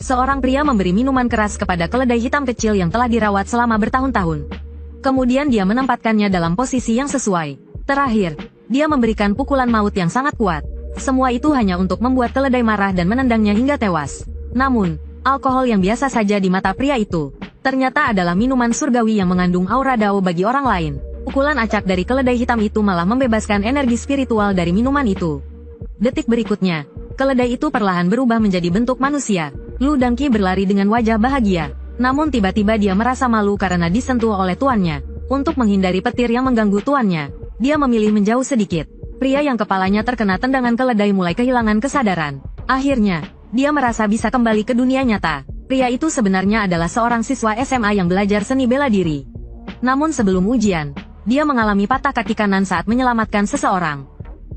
Seorang pria memberi minuman keras kepada keledai hitam kecil yang telah dirawat selama bertahun-tahun. Kemudian dia menempatkannya dalam posisi yang sesuai. Terakhir, dia memberikan pukulan maut yang sangat kuat. Semua itu hanya untuk membuat keledai marah dan menendangnya hingga tewas. Namun, alkohol yang biasa saja di mata pria itu ternyata adalah minuman surgawi yang mengandung aura Dao bagi orang lain. Pukulan acak dari keledai hitam itu malah membebaskan energi spiritual dari minuman itu. Detik berikutnya, keledai itu perlahan berubah menjadi bentuk manusia. Lu Dangqi berlari dengan wajah bahagia. Namun tiba-tiba dia merasa malu karena disentuh oleh tuannya. Untuk menghindari petir yang mengganggu tuannya, dia memilih menjauh sedikit. Pria yang kepalanya terkena tendangan keledai mulai kehilangan kesadaran. Akhirnya, dia merasa bisa kembali ke dunia nyata. Pria itu sebenarnya adalah seorang siswa SMA yang belajar seni bela diri. Namun sebelum ujian, dia mengalami patah kaki kanan saat menyelamatkan seseorang.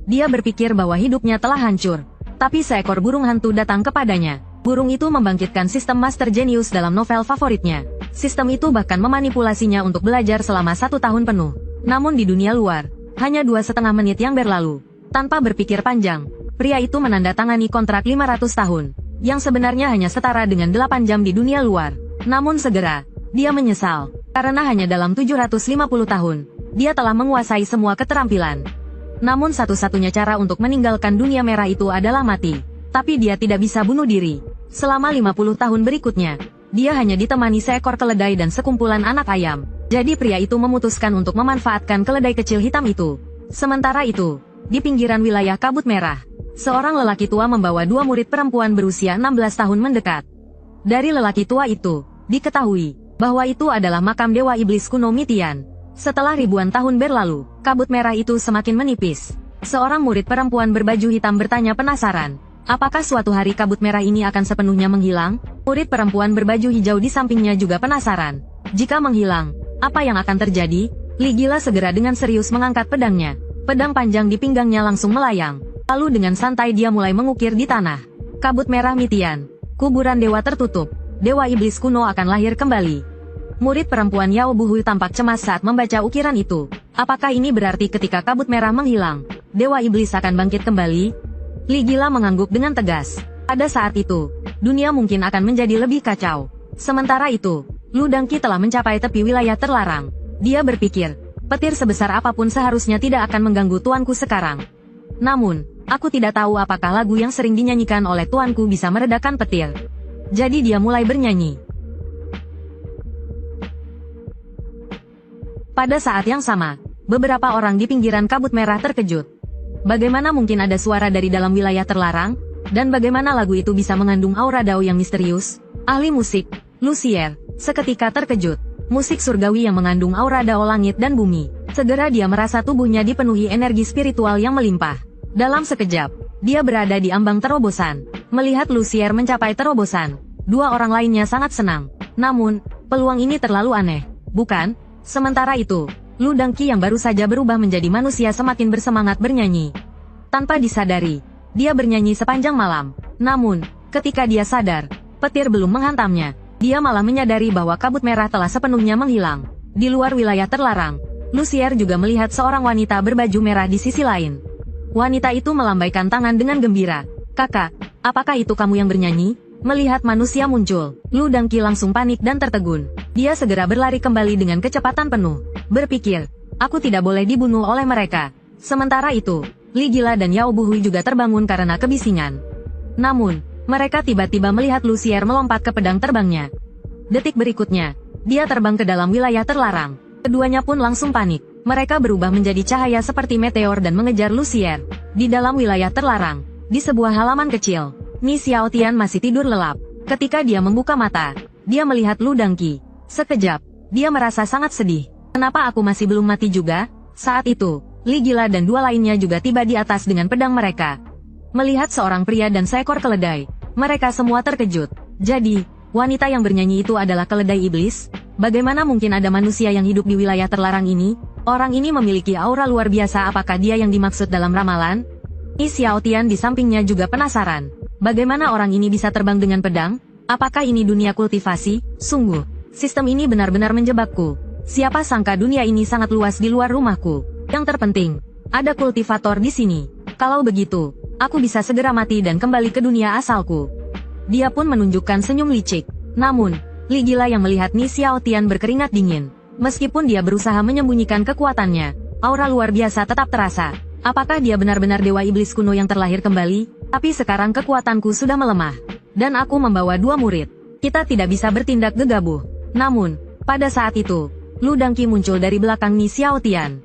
Dia berpikir bahwa hidupnya telah hancur. Tapi seekor burung hantu datang kepadanya. Burung itu membangkitkan sistem Master Genius dalam novel favoritnya. Sistem itu bahkan memanipulasinya untuk belajar selama 1 tahun penuh. Namun di dunia luar, hanya 2,5 menit yang berlalu. Tanpa berpikir panjang, pria itu menandatangani kontrak 500 tahun, yang sebenarnya hanya setara dengan 8 jam di dunia luar. Namun segera, dia menyesal, karena hanya dalam 750 tahun, dia telah menguasai semua keterampilan. Namun satu-satunya cara untuk meninggalkan dunia merah itu adalah mati. Tapi dia tidak bisa bunuh diri. Selama 50 tahun berikutnya, dia hanya ditemani seekor keledai dan sekumpulan anak ayam. Jadi pria itu memutuskan untuk memanfaatkan keledai kecil hitam itu. Sementara itu, di pinggiran wilayah kabut merah, seorang lelaki tua membawa 2 murid perempuan berusia 16 tahun mendekat. Dari lelaki tua itu, diketahui bahwa itu adalah makam dewa iblis kuno Mitian. Setelah ribuan tahun berlalu, kabut merah itu semakin menipis. Seorang murid perempuan berbaju hitam bertanya penasaran, apakah suatu hari kabut merah ini akan sepenuhnya menghilang? Murid perempuan berbaju hijau di sampingnya juga penasaran. Jika menghilang, apa yang akan terjadi? Li Gila segera dengan serius mengangkat pedangnya. Pedang panjang di pinggangnya langsung melayang. Lalu dengan santai dia mulai mengukir di tanah. Kabut merah Mitian. Kuburan dewa tertutup. Dewa iblis kuno akan lahir kembali. Murid perempuan Yao Buhui tampak cemas saat membaca ukiran itu. Apakah ini berarti ketika kabut merah menghilang, dewa iblis akan bangkit kembali? Li Gila mengangguk dengan tegas. Pada saat itu, dunia mungkin akan menjadi lebih kacau. Sementara itu, Lu Dangqi telah mencapai tepi wilayah terlarang. Dia berpikir, petir sebesar apapun seharusnya tidak akan mengganggu tuanku sekarang. Namun, aku tidak tahu apakah lagu yang sering dinyanyikan oleh tuanku bisa meredakan petir. Jadi dia mulai bernyanyi. Pada saat yang sama, beberapa orang di pinggiran kabut merah terkejut. Bagaimana mungkin ada suara dari dalam wilayah terlarang? Dan bagaimana lagu itu bisa mengandung aura Dao yang misterius? Ahli musik, Lucier, seketika terkejut. Musik surgawi yang mengandung aura Dao langit dan bumi. Segera dia merasa tubuhnya dipenuhi energi spiritual yang melimpah. Dalam sekejap, dia berada di ambang terobosan. Melihat Lucier mencapai terobosan, 2 orang lainnya sangat senang. Namun, peluang ini terlalu aneh, bukan? Sementara itu, Lu Dangqi yang baru saja berubah menjadi manusia semakin bersemangat bernyanyi. Tanpa disadari, dia bernyanyi sepanjang malam. Namun, ketika dia sadar, petir belum menghantamnya. Dia malah menyadari bahwa kabut merah telah sepenuhnya menghilang. Di luar wilayah terlarang, Lucier juga melihat seorang wanita berbaju merah di sisi lain. Wanita itu melambaikan tangan dengan gembira. "Kakak, apakah itu kamu yang bernyanyi?" Melihat manusia muncul, Lu Dangqi langsung panik dan tertegun. Dia segera berlari kembali dengan kecepatan penuh. Berpikir, aku tidak boleh dibunuh oleh mereka. Sementara itu, Li Gila dan Yao Buhui juga terbangun karena kebisingan. Namun, mereka tiba-tiba melihat Lucier melompat ke pedang terbangnya. Detik berikutnya, dia terbang ke dalam wilayah terlarang. Keduanya pun langsung panik. Mereka berubah menjadi cahaya seperti meteor dan mengejar Lucier. Di dalam wilayah terlarang, di sebuah halaman kecil, Ni Xiaotian masih tidur lelap. Ketika dia membuka mata, dia melihat Lu Dangqi. Sekejap, dia merasa sangat sedih. Kenapa aku masih belum mati juga? Saat itu, Li Gila dan 2 lainnya juga tiba di atas dengan pedang mereka. Melihat seorang pria dan seekor keledai, mereka semua terkejut. Jadi, wanita yang bernyanyi itu adalah keledai iblis? Bagaimana mungkin ada manusia yang hidup di wilayah terlarang ini? Orang ini memiliki aura luar biasa. Apakah dia yang dimaksud dalam ramalan? Ni Xiaotian di sampingnya juga penasaran. Bagaimana orang ini bisa terbang dengan pedang? Apakah ini dunia kultivasi? Sungguh, sistem ini benar-benar menjebakku. Siapa sangka dunia ini sangat luas di luar rumahku. Yang terpenting, ada kultivator di sini. Kalau begitu, aku bisa segera mati dan kembali ke dunia asalku. Dia pun menunjukkan senyum licik. Namun, Li Gila yang melihat Ni Xiaotian berkeringat dingin. Meskipun dia berusaha menyembunyikan kekuatannya, aura luar biasa tetap terasa. Apakah dia benar-benar dewa iblis kuno yang terlahir kembali? Tapi sekarang kekuatanku sudah melemah. Dan aku membawa 2 murid. Kita tidak bisa bertindak gegabah. Namun, pada saat itu, Lu Dangqi muncul dari belakang Ni Xiaotian.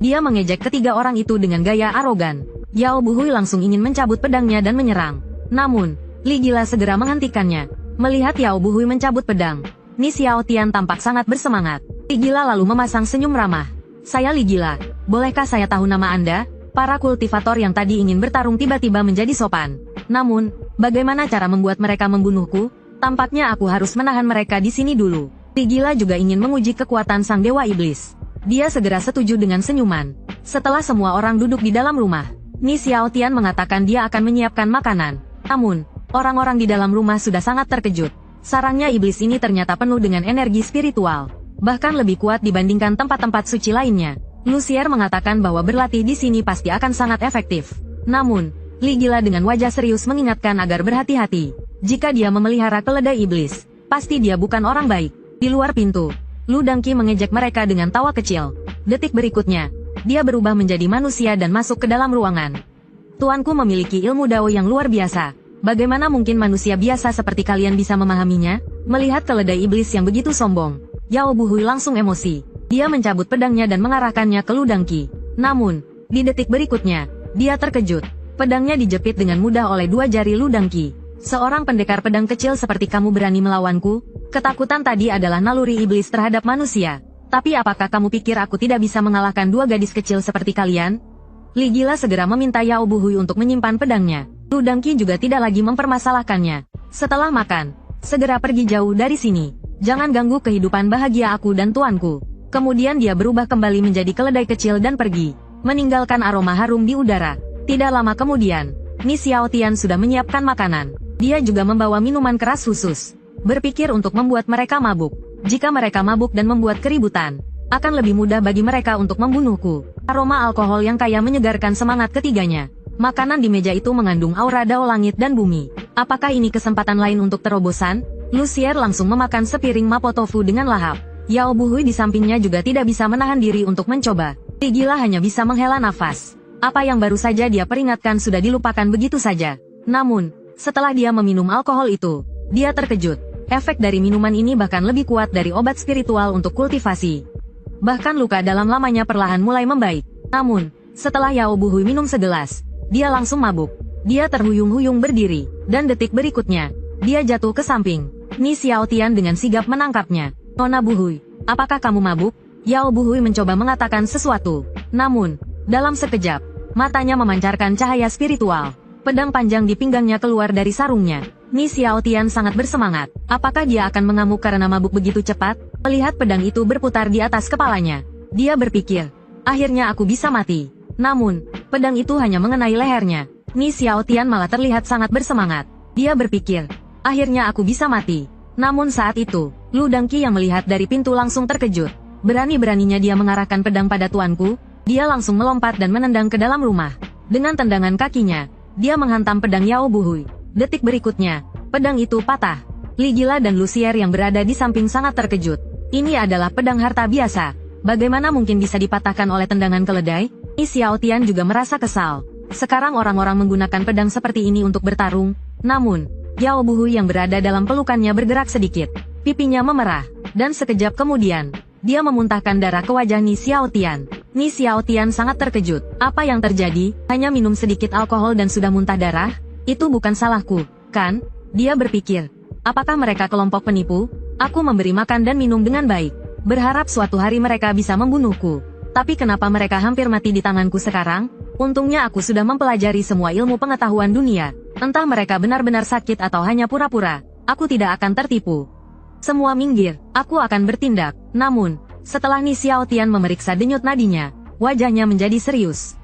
Dia mengejek ketiga orang itu dengan gaya arogan. Yao Buhui langsung ingin mencabut pedangnya dan menyerang. Namun, Li Gila segera menghentikannya. Melihat Yao Buhui mencabut pedang, Ni Xiaotian tampak sangat bersemangat. Li Gila lalu memasang senyum ramah. Saya Li Gila, bolehkah saya tahu nama Anda? Para kultivator yang tadi ingin bertarung tiba-tiba menjadi sopan. Namun, bagaimana cara membuat mereka membunuhku? Tampaknya aku harus menahan mereka di sini dulu. Li Gila juga ingin menguji kekuatan sang dewa iblis. Dia segera setuju dengan senyuman. Setelah semua orang duduk di dalam rumah, Ni Xiaotian mengatakan dia akan menyiapkan makanan. Namun, orang-orang di dalam rumah sudah sangat terkejut. Sarangnya iblis ini ternyata penuh dengan energi spiritual. Bahkan lebih kuat dibandingkan tempat-tempat suci lainnya. Lucier mengatakan bahwa berlatih di sini pasti akan sangat efektif. Namun, Li Gila dengan wajah serius mengingatkan agar berhati-hati. Jika dia memelihara keledai iblis, pasti dia bukan orang baik. Di luar pintu, Lu Dangqi mengejek mereka dengan tawa kecil. Detik berikutnya, dia berubah menjadi manusia dan masuk ke dalam ruangan. Tuanku memiliki ilmu Dao yang luar biasa. Bagaimana mungkin manusia biasa seperti kalian bisa memahaminya? Melihat keledai iblis yang begitu sombong, Yao Buhui langsung emosi. Dia mencabut pedangnya dan mengarahkannya ke Lu Dangqi. Namun, di detik berikutnya, dia terkejut. Pedangnya dijepit dengan mudah oleh 2 jari Lu Dangqi. Seorang pendekar pedang kecil seperti kamu berani melawanku? Ketakutan tadi adalah naluri iblis terhadap manusia. Tapi apakah kamu pikir aku tidak bisa mengalahkan 2 gadis kecil seperti kalian? Li Gila segera meminta Yao Buhui untuk menyimpan pedangnya. Lu Dangqi juga tidak lagi mempermasalahkannya. Setelah makan, segera pergi jauh dari sini. Jangan ganggu kehidupan bahagia aku dan tuanku. Kemudian dia berubah kembali menjadi keledai kecil dan pergi, meninggalkan aroma harum di udara. Tidak lama kemudian, Ni Xiaotian sudah menyiapkan makanan. Dia juga membawa minuman keras khusus. Berpikir untuk membuat mereka mabuk. Jika mereka mabuk dan membuat keributan, akan lebih mudah bagi mereka untuk membunuhku. Aroma alkohol yang kaya menyegarkan semangat ketiganya. Makanan di meja itu mengandung aura Dao langit dan bumi. Apakah ini kesempatan lain untuk terobosan? Lucier langsung memakan sepiring mapo tofu dengan lahap. Yao Buhui di sampingnya juga tidak bisa menahan diri untuk mencoba. Li Gila hanya bisa menghela nafas. Apa yang baru saja dia peringatkan sudah dilupakan begitu saja. Namun, setelah dia meminum alkohol itu, dia terkejut. Efek dari minuman ini bahkan lebih kuat dari obat spiritual untuk kultivasi. Bahkan luka dalam lamanya perlahan mulai membaik. Namun, setelah Yao Buhui minum segelas, dia langsung mabuk. Dia terhuyung-huyung berdiri, dan detik berikutnya, dia jatuh ke samping. Ni Xiaotian dengan sigap menangkapnya. Nona Buhui, apakah kamu mabuk? Yao Buhui mencoba mengatakan sesuatu. Namun, dalam sekejap, matanya memancarkan cahaya spiritual. Pedang panjang di pinggangnya keluar dari sarungnya. Ni Xiaotian sangat bersemangat. Apakah dia akan mengamuk karena mabuk begitu cepat? Melihat pedang itu berputar di atas kepalanya, dia berpikir, akhirnya aku bisa mati. Namun, pedang itu hanya mengenai lehernya. Ni Xiaotian malah terlihat sangat bersemangat. Dia berpikir, akhirnya aku bisa mati. Namun saat itu, Lu Dangqi yang melihat dari pintu langsung terkejut. Berani-beraninya dia mengarahkan pedang pada tuanku. Dia langsung melompat dan menendang ke dalam rumah. Dengan tendangan kakinya, dia menghantam pedang Yao Buhui. Detik berikutnya, pedang itu patah. Li Gila dan Lucier yang berada di samping sangat terkejut. Ini adalah pedang harta biasa. Bagaimana mungkin bisa dipatahkan oleh tendangan keledai? Ni Xiaotian juga merasa kesal. Sekarang orang-orang menggunakan pedang seperti ini untuk bertarung. Namun, Yao Buhui yang berada dalam pelukannya bergerak sedikit. Pipinya memerah. Dan sekejap kemudian, dia memuntahkan darah ke wajah Ni Xiaotian. Ni Xiaotian sangat terkejut. Apa yang terjadi? Hanya minum sedikit alkohol dan sudah muntah darah? Itu bukan salahku, kan? Dia berpikir. Apakah mereka kelompok penipu? Aku memberi makan dan minum dengan baik. Berharap suatu hari mereka bisa membunuhku. Tapi kenapa mereka hampir mati di tanganku sekarang? Untungnya aku sudah mempelajari semua ilmu pengetahuan dunia. Entah mereka benar-benar sakit atau hanya pura-pura. Aku tidak akan tertipu. Semua minggir, aku akan bertindak. Namun, setelah Ni Xiaotian memeriksa denyut nadinya, wajahnya menjadi serius.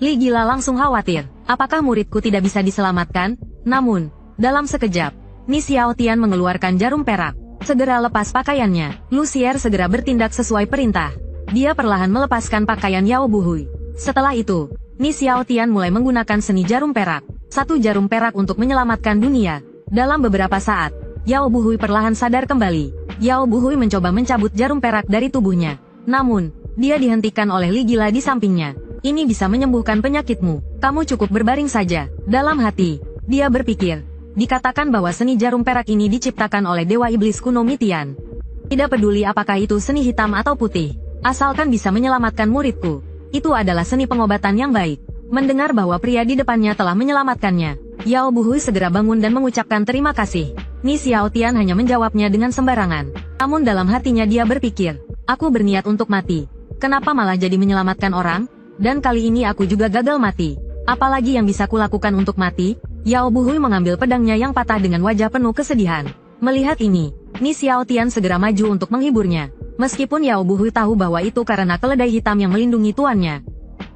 Li Gila langsung khawatir. Apakah muridku tidak bisa diselamatkan? Namun, dalam sekejap, Ni Xiaotian mengeluarkan jarum perak. Segera lepas pakaiannya. Lucier segera bertindak sesuai perintah. Dia perlahan melepaskan pakaian Yao Buhui. Setelah itu, Ni Xiaotian mulai menggunakan seni jarum perak. 1 jarum perak untuk menyelamatkan dunia. Dalam beberapa saat, Yao Buhui perlahan sadar kembali. Yao Buhui mencoba mencabut jarum perak dari tubuhnya. Namun, dia dihentikan oleh Li Gila di sampingnya. Ini bisa menyembuhkan penyakitmu. Kamu cukup berbaring saja. Dalam hati, dia berpikir. Dikatakan bahwa seni jarum perak ini diciptakan oleh Dewa Iblis kuno Mitian. Tidak peduli apakah itu seni hitam atau putih. Asalkan bisa menyelamatkan muridku. Itu adalah seni pengobatan yang baik. Mendengar bahwa pria di depannya telah menyelamatkannya, Yao Buhui segera bangun dan mengucapkan terima kasih. Ni Xiaotian hanya menjawabnya dengan sembarangan. Namun dalam hatinya dia berpikir, aku berniat untuk mati. Kenapa malah jadi menyelamatkan orang? Dan kali ini aku juga gagal mati. Apalagi yang bisa kulakukan untuk mati? Yao Buhui mengambil pedangnya yang patah dengan wajah penuh kesedihan. Melihat ini, Ni Xiaotian segera maju untuk menghiburnya. Meskipun Yao Buhui tahu bahwa itu karena keledai hitam yang melindungi tuannya,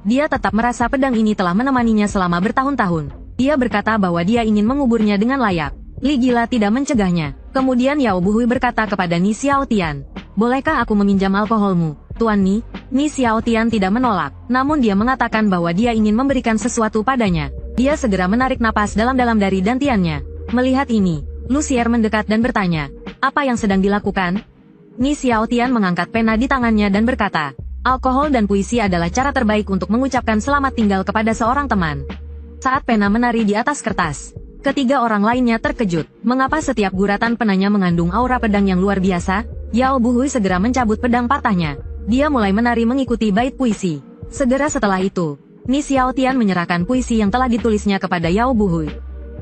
dia tetap merasa pedang ini telah menemaninya selama bertahun-tahun. Dia berkata bahwa dia ingin menguburnya dengan layak. Li Gila tidak mencegahnya. Kemudian Yao Buhui berkata kepada Ni Xiaotian, bolehkah aku meminjam alkoholmu, Tuan Ni? Ni Xiaotian tidak menolak, namun dia mengatakan bahwa dia ingin memberikan sesuatu padanya. Dia segera menarik napas dalam-dalam dari dantiannya. Melihat ini, Lucier mendekat dan bertanya, apa yang sedang dilakukan? Ni Xiaotian mengangkat pena di tangannya dan berkata, alkohol dan puisi adalah cara terbaik untuk mengucapkan selamat tinggal kepada seorang teman. Saat pena menari di atas kertas, ketiga orang lainnya terkejut. Mengapa setiap guratan penanya mengandung aura pedang yang luar biasa? Yao Buhui segera mencabut pedang patahnya. Dia mulai menari mengikuti bait puisi. Segera setelah itu, Ni Xiaotian menyerahkan puisi yang telah ditulisnya kepada Yao Buhui.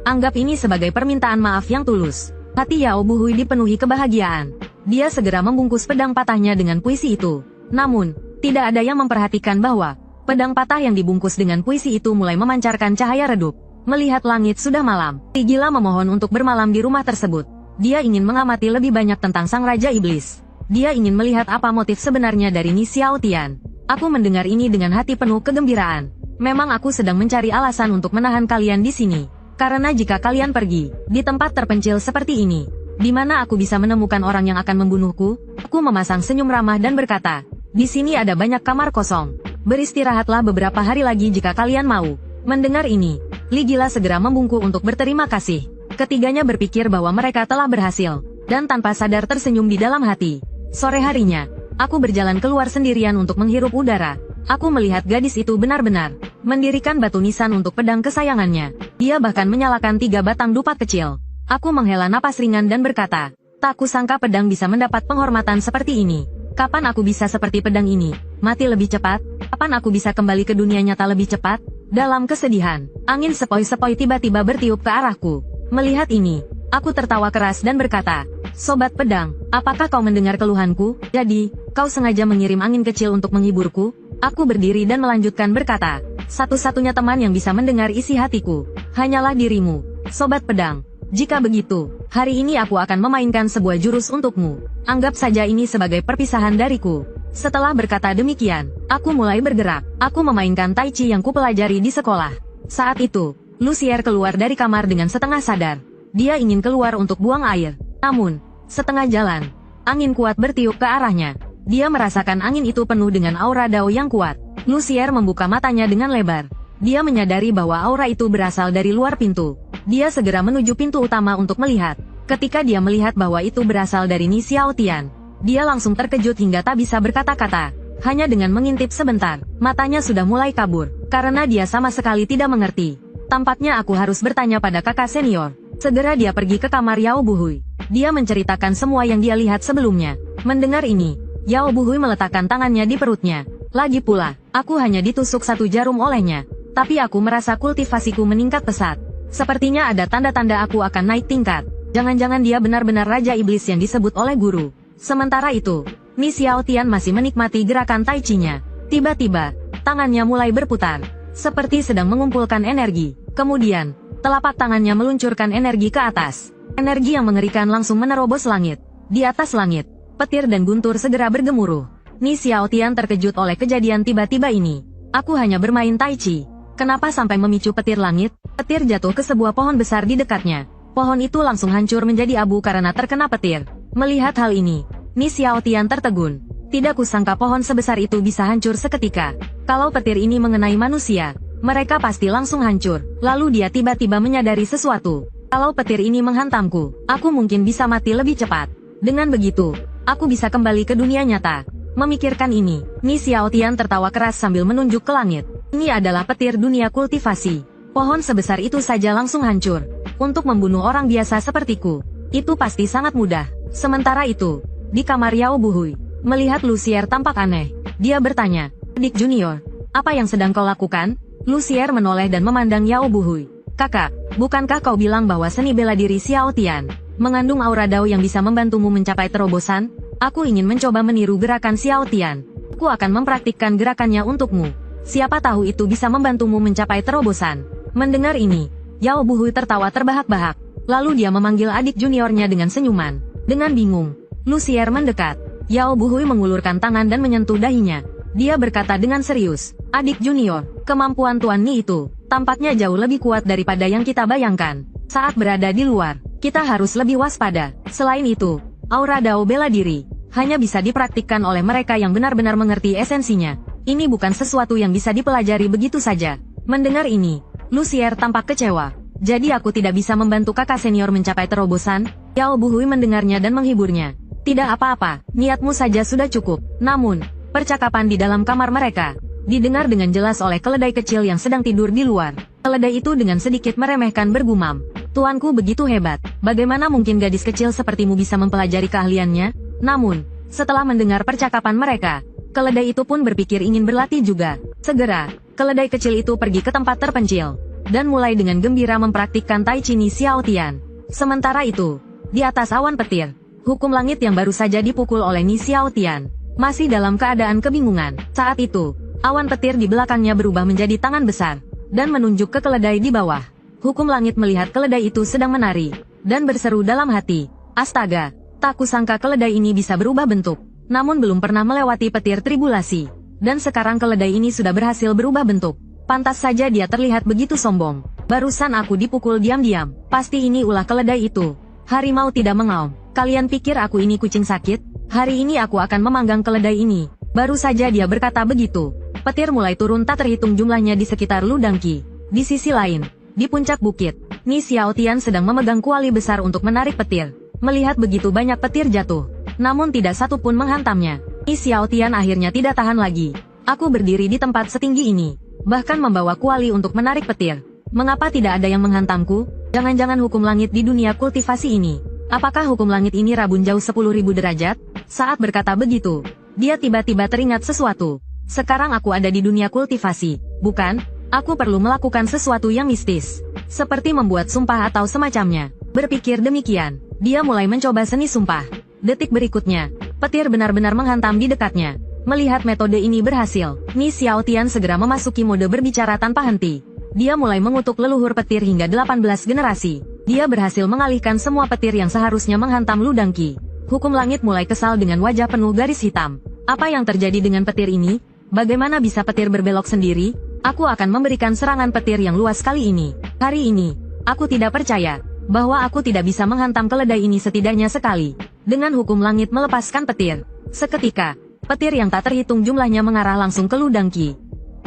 Anggap ini sebagai permintaan maaf yang tulus. Hati Yao Buhui dipenuhi kebahagiaan. Dia segera membungkus pedang patahnya dengan puisi itu. Namun, tidak ada yang memperhatikan bahwa pedang patah yang dibungkus dengan puisi itu mulai memancarkan cahaya redup. Melihat langit sudah malam, Li Gila memohon untuk bermalam di rumah tersebut. Dia ingin mengamati lebih banyak tentang Sang Raja Iblis. Dia ingin melihat apa motif sebenarnya dari Ni Xiaotian. Aku mendengar ini dengan hati penuh kegembiraan. Memang aku sedang mencari alasan untuk menahan kalian di sini. Karena jika kalian pergi, di tempat terpencil seperti ini, di mana aku bisa menemukan orang yang akan membunuhku? Aku memasang senyum ramah dan berkata, di sini ada banyak kamar kosong. Beristirahatlah beberapa hari lagi jika kalian mau. Mendengar ini, Li Gila segera membungkuk untuk berterima kasih. Ketiganya berpikir bahwa mereka telah berhasil, dan tanpa sadar tersenyum di dalam hati. Sore harinya, aku berjalan keluar sendirian untuk menghirup udara. Aku melihat gadis itu benar-benar mendirikan batu nisan untuk pedang kesayangannya. Dia bahkan menyalakan 3 batang dupat kecil. Aku menghela napas ringan dan berkata, tak kusangka pedang bisa mendapat penghormatan seperti ini. Kapan aku bisa seperti pedang ini? Mati lebih cepat? Kapan aku bisa kembali ke dunia nyata lebih cepat? Dalam kesedihan, angin sepoi-sepoi tiba-tiba bertiup ke arahku. Melihat ini, aku tertawa keras dan berkata, Sobat Pedang, apakah kau mendengar keluhanku? Jadi, kau sengaja mengirim angin kecil untuk menghiburku? Aku berdiri dan melanjutkan berkata, satu-satunya teman yang bisa mendengar isi hatiku, hanyalah dirimu, Sobat Pedang. Jika begitu, hari ini aku akan memainkan sebuah jurus untukmu. Anggap saja ini sebagai perpisahan dariku. Setelah berkata demikian, aku mulai bergerak. Aku memainkan Tai Chi yang kupelajari di sekolah. Saat itu, Lucier keluar dari kamar dengan setengah sadar. Dia ingin keluar untuk buang air. Namun, setengah jalan, angin kuat bertiup ke arahnya. Dia merasakan angin itu penuh dengan aura Dao yang kuat. Lucier membuka matanya dengan lebar. Dia menyadari bahwa aura itu berasal dari luar pintu. Dia segera menuju pintu utama untuk melihat. Ketika dia melihat bahwa itu berasal dari Ni Xiaotian, dia langsung terkejut hingga tak bisa berkata-kata. Hanya dengan mengintip sebentar, matanya sudah mulai kabur, karena dia sama sekali tidak mengerti. Tampaknya aku harus bertanya pada kakak senior. Segera dia pergi ke kamar Yao Buhui. Dia menceritakan semua yang dia lihat sebelumnya. Mendengar ini, Yao Buhui meletakkan tangannya di perutnya. Lagi pula, aku hanya ditusuk 1 jarum olehnya. Tapi aku merasa kultivasiku meningkat pesat. Sepertinya ada tanda-tanda aku akan naik tingkat. Jangan-jangan dia benar-benar Raja Iblis yang disebut oleh guru. Sementara itu, Ni Xiaotian masih menikmati gerakan Tai Chi-nya. Tiba-tiba, tangannya mulai berputar, seperti sedang mengumpulkan energi. Kemudian, telapak tangannya meluncurkan energi ke atas. Energi yang mengerikan langsung menerobos langit. Di atas langit, petir dan guntur segera bergemuruh. Ni Xiaotian terkejut oleh kejadian tiba-tiba ini. Aku hanya bermain Tai Chi. Kenapa sampai memicu petir langit? Petir jatuh ke sebuah pohon besar di dekatnya. Pohon itu langsung hancur menjadi abu karena terkena petir. Melihat hal ini, Ni Xiaotian tertegun. Tidak kusangka pohon sebesar itu bisa hancur seketika. Kalau petir ini mengenai manusia, mereka pasti langsung hancur. Lalu dia tiba-tiba menyadari sesuatu. Kalau petir ini menghantamku, aku mungkin bisa mati lebih cepat. Dengan begitu, aku bisa kembali ke dunia nyata. Memikirkan ini, Ni Xiaotian tertawa keras sambil menunjuk ke langit. Ini adalah petir dunia kultivasi. Pohon sebesar itu saja langsung hancur. Untuk membunuh orang biasa sepertiku, itu pasti sangat mudah. Sementara itu, di kamar Yao Buhui, melihat Lucier tampak aneh, dia bertanya, "Adik junior, apa yang sedang kau lakukan?" Lucier menoleh dan memandang Yao Buhui. "Kakak, bukankah kau bilang bahwa seni bela diri Xiaotian mengandung aura dao yang bisa membantumu mencapai terobosan? Aku ingin mencoba meniru gerakan Xiaotian. Aku akan mempraktikkan gerakannya untukmu. Siapa tahu itu bisa membantumu mencapai terobosan." Mendengar ini, Yao Buhui tertawa terbahak-bahak. Lalu dia memanggil adik juniornya dengan senyuman. Dengan bingung, Lucier mendekat. Yao Buhui mengulurkan tangan dan menyentuh dahinya. Dia berkata dengan serius, "Adik junior, kemampuan Tuan Ni itu tampaknya jauh lebih kuat daripada yang kita bayangkan. Saat berada di luar, kita harus lebih waspada. Selain itu, aura dao bela diri hanya bisa dipraktikkan oleh mereka yang benar-benar mengerti esensinya. Ini bukan sesuatu yang bisa dipelajari begitu saja." Mendengar ini, Lucier tampak kecewa. "Jadi aku tidak bisa membantu kakak senior mencapai terobosan?" Yao Buhui mendengarnya dan menghiburnya. "Tidak apa-apa, niatmu saja sudah cukup." Namun, percakapan di dalam kamar mereka didengar dengan jelas oleh keledai kecil yang sedang tidur di luar. Keledai itu dengan sedikit meremehkan bergumam, "Tuanku begitu hebat, bagaimana mungkin gadis kecil sepertimu bisa mempelajari keahliannya?" Namun, setelah mendengar percakapan mereka, keledai itu pun berpikir ingin berlatih juga. Segera, keledai kecil itu pergi ke tempat terpencil dan mulai dengan gembira mempraktikkan Tai Chi Ni Xiaotian. Sementara itu, di atas awan petir, hukum langit yang baru saja dipukul oleh Ni Xiaotian masih dalam keadaan kebingungan. Saat itu, awan petir di belakangnya berubah menjadi tangan besar dan menunjuk ke keledai di bawah. Hukum langit melihat keledai itu sedang menari dan berseru dalam hati, "Astaga, tak kusangka keledai ini bisa berubah bentuk." Namun belum pernah melewati petir tribulasi, dan sekarang keledai ini sudah berhasil berubah bentuk. Pantas saja dia terlihat begitu sombong. "Barusan aku dipukul diam-diam. Pasti ini ulah keledai itu. Harimau tidak mengaum. Kalian pikir aku ini kucing sakit? Hari ini aku akan memanggang keledai ini." Baru saja dia berkata begitu, petir mulai turun tak terhitung jumlahnya di sekitar Ludangqi. Di sisi lain, di puncak bukit, Ni Xiaotian sedang memegang kuali besar untuk menarik petir. Melihat begitu banyak petir jatuh, namun tidak satu pun menghantamnya, Ni Xiaotian akhirnya tidak tahan lagi. "Aku berdiri di tempat setinggi ini, bahkan membawa kuali untuk menarik petir. Mengapa tidak ada yang menghantamku? Jangan-jangan hukum langit di dunia kultivasi ini. Apakah hukum langit ini rabun jauh 10.000 derajat?" Saat berkata begitu, dia tiba-tiba teringat sesuatu. "Sekarang aku ada di dunia kultivasi, bukan? Aku perlu melakukan sesuatu yang mistis, seperti membuat sumpah atau semacamnya." Berpikir demikian, dia mulai mencoba seni sumpah. Detik berikutnya, petir benar-benar menghantam di dekatnya. Melihat metode ini berhasil, Ni Xiaotian segera memasuki mode berbicara tanpa henti. Dia mulai mengutuk leluhur petir hingga 18 generasi. Dia berhasil mengalihkan semua petir yang seharusnya menghantam Ludangqi. Hukum langit mulai kesal dengan wajah penuh garis hitam. "Apa yang terjadi dengan petir ini? Bagaimana bisa petir berbelok sendiri? Aku akan memberikan serangan petir yang luas kali ini. Hari ini, aku tidak percaya bahwa aku tidak bisa menghantam keledai ini setidaknya sekali." Dengan hukum langit melepaskan petir, seketika, petir yang tak terhitung jumlahnya mengarah langsung ke Ludangqi.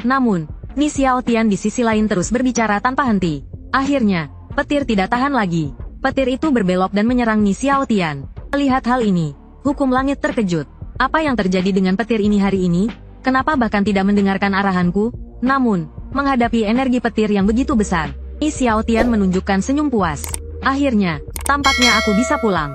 Namun, Ni Xiaotian di sisi lain terus berbicara tanpa henti. Akhirnya, petir tidak tahan lagi. Petir itu berbelok dan menyerang Ni Xiaotian. Melihat hal ini, hukum langit terkejut. Apa yang terjadi dengan petir ini hari ini? Kenapa bahkan tidak mendengarkan arahanku? Namun, menghadapi energi petir yang begitu besar, Ni Xiaotian menunjukkan senyum puas. "Akhirnya, tampaknya aku bisa pulang."